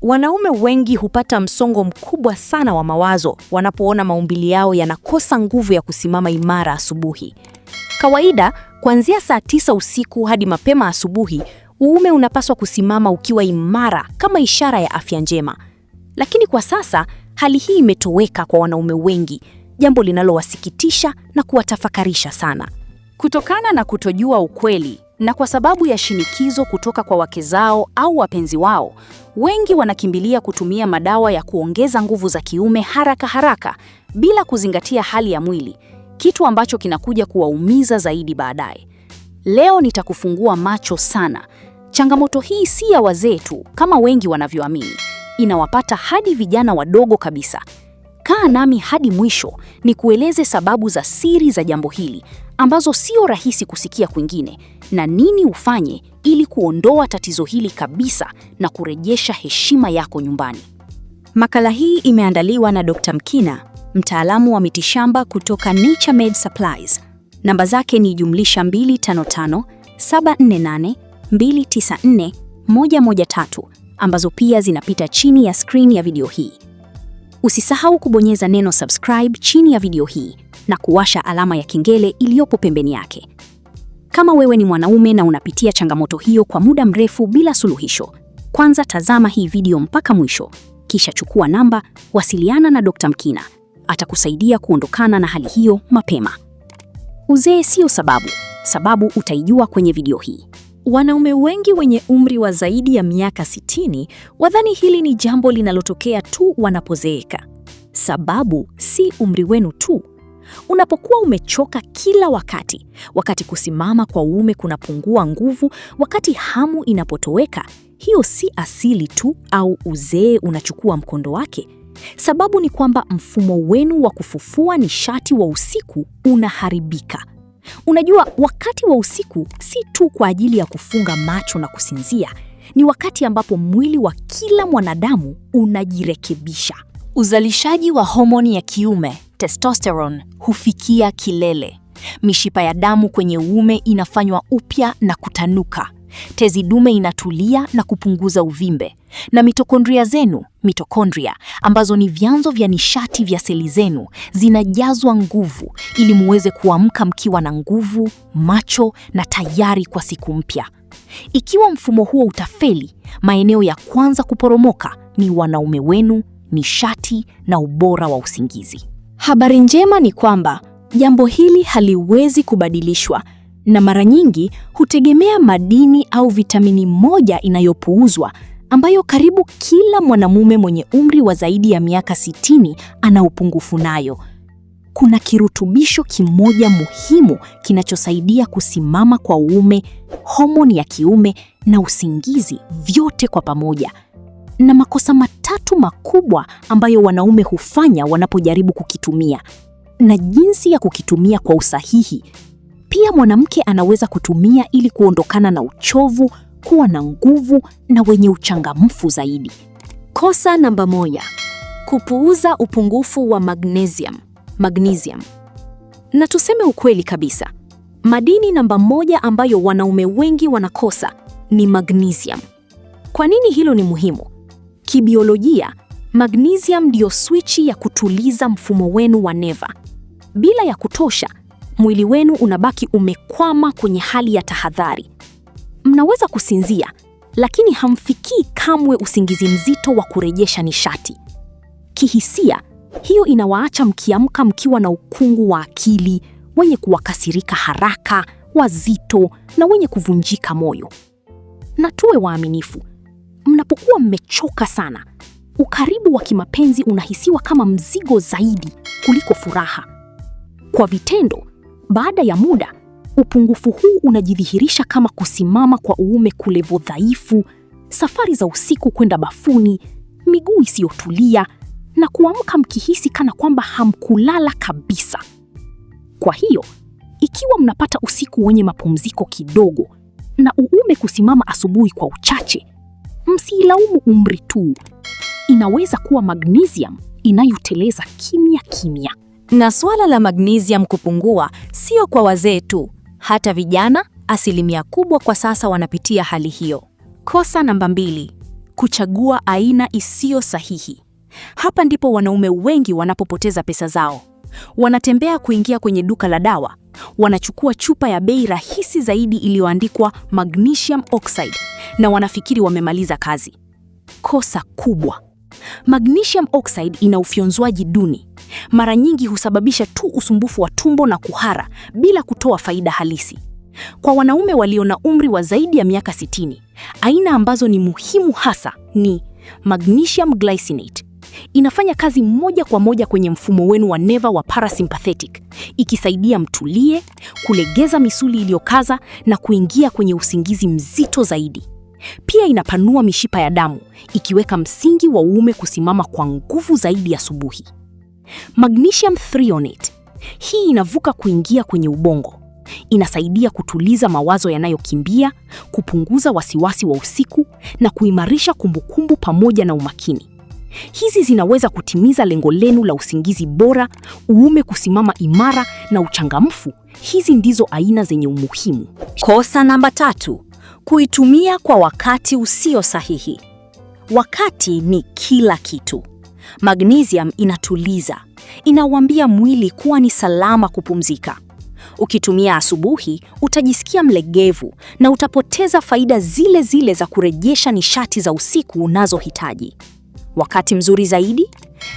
Wanaume wengi hupata msongo mkubwa sana wa mawazo wanapoona maumbili yao yanakosa nguvu ya kusimama imara asubuhi. Kawaida, kuanzia saa 9 usiku hadi mapema asubuhi, uume unapaswa kusimama ukiwa imara kama ishara ya afya njema. Lakini kwa sasa, hali hii imetoweka kwa wanaume wengi, jambo linalowasikitisha na kuwatafakarisha sana. Kutokana na kutojua ukweli na kwa sababu ya shinikizo kutoka kwa wake zao au wapenzi wao, wengi wanakimbilia kutumia madawa ya kuongeza nguvu za kiume haraka bila kuzingatia hali ya mwili, kitu ambacho kinakuja kuwaumiza zaidi baadaye. Leo nitakufungua macho sana. Changamoto hii si ya wazee tu kama wengi wanavyoamini. Inawapata hadi vijana wadogo kabisa. Kaa nami hadi mwisho nikueleze sababu za siri za jambo hili ambazo sio rahisi kusikia kwingine, na nini ufanye ili kuondoa tatizo hili kabisa na kurejesha heshima yako nyumbani. Makala hii imeandaliwa na Dr. Mkina, mtaalamu wa mitishamba kutoka Naturemed Supplies. Namba zake ni +255 748 294 113, ambazo pia zinapita chini ya screen ya video hii. Usisahau kubonyeza neno subscribe chini ya video hii na kuwasha alama ya kengele iliyopo pembeni yake. Kama wewe ni mwanaume na unapitia changamoto hiyo kwa muda mrefu bila suluhisho, kwanza tazama hii video mpaka mwisho, kisha chukua namba, wasiliana na Dr. Mkina. Atakusaidia kuondokana na hali hiyo mapema. Uzee sio sababu utaijua kwenye video hii. Wanaume wengi wenye umri wa zaidi ya miaka 60 wadhani hili ni jambo linalotokea tu wanapozeeka. Sababu si umri wenu tu. Unapokuwa umechoka kila wakati kusimama kwa uume kunapungua nguvu, wakati hamu inapotoweka, hiyo si asili tu au uzee unachukua mkondo wake. Sababu ni kwamba mfumo wenu wa kufufua nishati wa usiku unaharibika. Unajua, wakati wa usiku si tu kwa ajili ya kufunga macho na kusinzia, ni wakati ambapo mwili wa kila mwanadamu unajirekebisha. Uzalishaji wa homoni ya kiume, testosterone, hufikia kilele. Mishipa ya damu kwenye uume inafanywa upya na kutanuka. Tezi dume inatulia na kupunguza uvimbe. Na mitokondria zenu, ambazo ni vyanzo vya nishati vya seli zenu, zinajazwa nguvu ili muweze kuamka mkiwa na nguvu, macho na tayari kwa siku mpya. Ikiwa mfumo huo utafeli, maeneo ya kwanza kuporomoka ni wanaume wenu, nishati na ubora wa usingizi. Habari njema ni kwamba jambo hili haliwezi kubadilishwa, na mara nyingi hutegemea madini au vitamini moja inayopuuzwa, ambayo karibu kila mwanamume mwenye umri wa zaidi ya miaka 60 ana upungufu nayo. Kuna kirutubisho kimoja muhimu kinachosaidia kusimama kwa uume, homoni ya kiume na usingizi, vyote kwa pamoja. Na makosa matatu makubwa ambayo wanaume hufanya wanapojaribu kukitumia, na jinsi ya kukitumia kwa usahihi. Pia mwanamke anaweza kutumia ili kuondokana na uchovu, kuwa na nguvu na wenye uchangamfu zaidi. Kosa namba 1: kupuuza upungufu wa magnesium. Na tuseme ukweli kabisa, madini namba 1 ambayo wanaume wengi wanakosa ni magnesium. Kwa nini hilo ni muhimu? Kibiolojia, magnesium ndio swichi ya kutuliza mfumo wenu wa neva. Bila ya kutosha, mwili wenu unabaki umekwama kwenye hali ya tahadhari. Mnaweza kusinzia, lakini hamfikii kamwe usingizi mzito wa kurejesha nishati. Kihisia, hiyo inawaacha mkiamka mkiwa na ukungu wa akili, wenye kuwakasirika haraka, wazito na wenye kuvunjika moyo. Na tuwe waaminifu, mnapokuwa mmechoka sana, ukaribu wa kimapenzi unahisiwa kama mzigo zaidi kuliko furaha. Kwa vitendo, baada ya muda, upungufu huu unajidhihirisha kama kusimama kwa uume kulevo dhaifu, safari za usiku kwenda bafuni, miguu isiyotulia na kuamka mkihisi kana kwamba hamkulala kabisa. Kwa hiyo, ikiwa mnapata usiku wenye mapumziko kidogo na uume kusimama asubuhi kwa uchache, msilaumu umri tu. Inaweza kuwa magnesium inayoteleza kimya. Na swala la magnesium kupungua sio kwa wazee tu, hata vijana, asilimia kubwa kwa sasa wanapitia hali hiyo. Kosa namba 2: kuchagua aina isiyo sahihi. Hapa ndipo wanaume wengi wanapopoteza pesa zao. Wanatembea kuingia kwenye duka la dawa, wanachukua chupa ya bei rahisi zaidi iliyoandikwa magnesium oxide na wanafikiri wamemaliza kazi. Kosa kubwa. Magnesium oxide ina ufyonzwaji duni. Mara nyingi husababisha tu usumbufu wa tumbo na kuhara bila kutoa faida halisi. Kwa wanaume walio na umri wa zaidi ya miaka 60, aina ambazo ni muhimu hasa ni magnesium glycinate. Inafanya kazi moja kwa moja kwenye mfumo wenu wa neva wa parasympathetic, ikisaidia mtulie, kulegeza misuli iliyokaza na kuingia kwenye usingizi mzito zaidi. Pia inapanua mishipa ya damu, ikiweka msingi wa uume kusimama kwa nguvu zaidi asubuhi. Magnesium threonate. Hii inavuka kuingia kwenye ubongo. Inasaidia kutuliza mawazo yanayokimbia, kupunguza wasiwasi wa usiku na kuimarisha kumbukumbu pamoja na umakini. Hizi zinaweza kutimiza lengo lenu la usingizi bora, uume kusimama imara na uchangamfu. Hizi ndizo aina zenye umuhimu. Kosa namba 3, kuitumia kwa wakati usio sahihi. Wakati ni kila kitu. Magnesium inatuliza, inauambia mwili kuwa ni salama kupumzika. Ukitumia asubuhi, utajisikia mlegevu na utapoteza faida zile zile za kurejesha nishati za usiku unazohitaji. Wakati mzuri zaidi,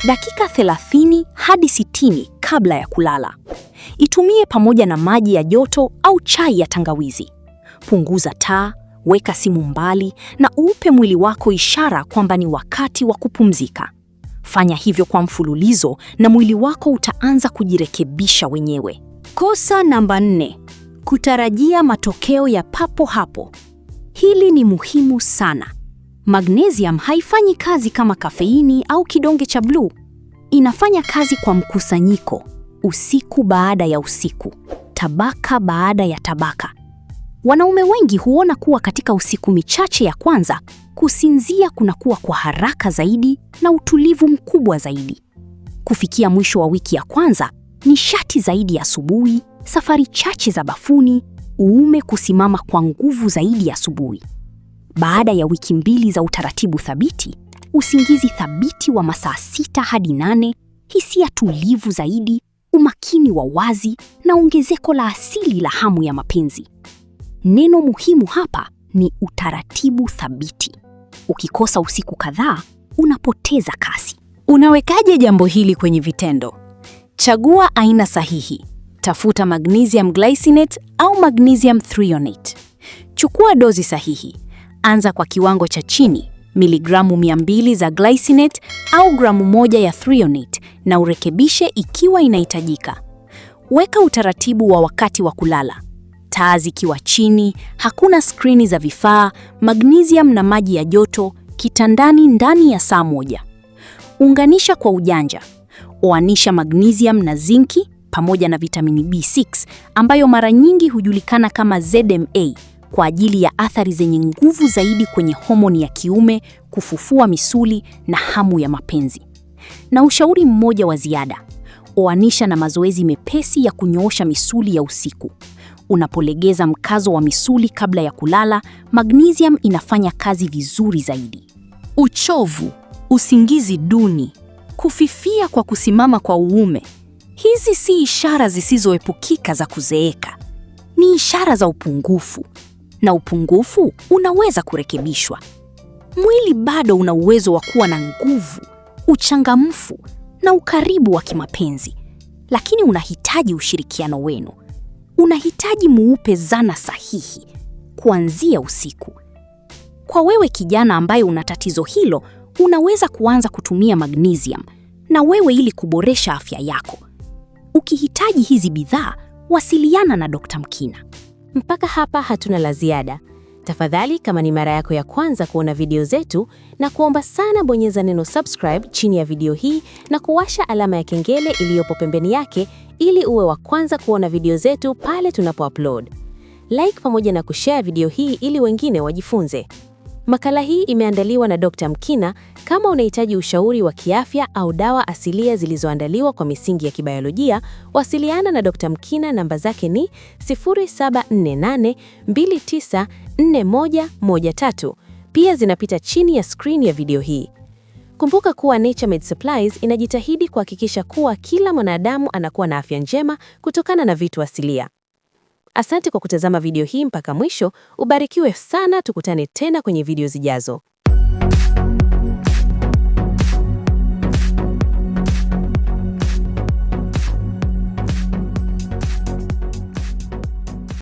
dakika 30 hadi 60 kabla ya kulala. Itumie pamoja na maji ya joto au chai ya tangawizi. Punguza taa, weka simu mbali na upe mwili wako ishara kwamba ni wakati wa kupumzika. Fanya hivyo kwa mfululizo na mwili wako utaanza kujirekebisha wenyewe. Kosa namba 4, kutarajia matokeo ya papo hapo. Hili ni muhimu sana. Magnesium haifanyi kazi kama kafeini au kidonge cha bluu. Inafanya kazi kwa mkusanyiko, usiku baada ya usiku, tabaka baada ya tabaka. Wanaume wengi huona kuwa katika usiku michache ya kwanza, kusinzia kunakuwa kwa haraka zaidi na utulivu mkubwa zaidi. Kufikia mwisho wa wiki ya kwanza, nishati zaidi asubuhi, safari chache za bafuni, uume kusimama kwa nguvu zaidi asubuhi. Baada ya wiki 2 za utaratibu thabiti, usingizi thabiti wa masaa 6 hadi 8, hisia tulivu zaidi, umakini wa wazi na ongezeko la asili la hamu ya mapenzi. Neno muhimu hapa ni utaratibu thabiti. Ukikosa usiku kadhaa, unapoteza kasi. Unawekaje jambo hili kwenye vitendo? Chagua aina sahihi. Tafuta magnesium glycinate au magnesium threonate. Chukua dozi sahihi. Anza kwa kiwango cha chini, miligramu 200 za glycinate au gramu 1 ya threonate, na urekebishe ikiwa inahitajika. Weka utaratibu wa wakati wa kulala. Taa zikiwa chini, hakuna skrini za vifaa, magnesium na maji ya joto, kitandani ndani ya saa 1. Unganisha kwa ujanja. Oanisha magnesium na zinki pamoja na vitamini B6 ambayo mara nyingi hujulikana kama ZMA kwa ajili ya athari zenye nguvu zaidi kwenye homoni ya kiume, kufufua misuli na hamu ya mapenzi. Na ushauri mmoja wa ziada. Oanisha na mazoezi mepesi ya kunyoosha misuli ya usiku. Unapolegeza mkazo wa misuli kabla ya kulala, magnesium inafanya kazi vizuri zaidi. Uchovu, usingizi duni, kufifia kwa kusimama kwa uume. Hizi si ishara zisizoepukika za kuzeeka. Ni ishara za upungufu. Na upungufu unaweza kurekebishwa. Mwili bado una uwezo wa kuwa na nguvu, uchangamfu na ukaribu wa kimapenzi. Lakini unahitaji ushirikiano wenu. Unahitaji muupe zana sahihi kuanzia usiku. Kwa wewe kijana ambaye una tatizo hilo, unaweza kuanza kutumia magnesium na wewe ili kuboresha afya yako. Ukihitaji hizi bidhaa, wasiliana na Dr. Mkina. Mpaka hapa hatuna la ziada. Tafadhali, kama ni mara yako ya kwanza kuona video zetu, na kuomba sana bonyeza neno subscribe chini ya video hii na kuwasha alama ya kengele iliyopo pembeni yake ili uwe wa kwanza kuona video zetu pale tunapo-upload. Like pamoja na kushare video hii ili wengine wajifunze. Makala hii imeandaliwa na Dr. Mkina. Kama unahitaji ushauri wa kiafya au dawa asilia zilizoandaliwa kwa misingi ya kibiolojia, wasiliana na Dr. Mkina. Namba zake ni 0748294113. pia zinapita chini ya screen ya video hii. Kumbuka kuwa Naturemed Supplies inajitahidi kuhakikisha kuwa kila mwanadamu anakuwa na afya njema kutokana na vitu asilia. Asante kwa kutazama video hii mpaka mwisho. Ubarikiwe sana, tukutane tena kwenye video zijazo.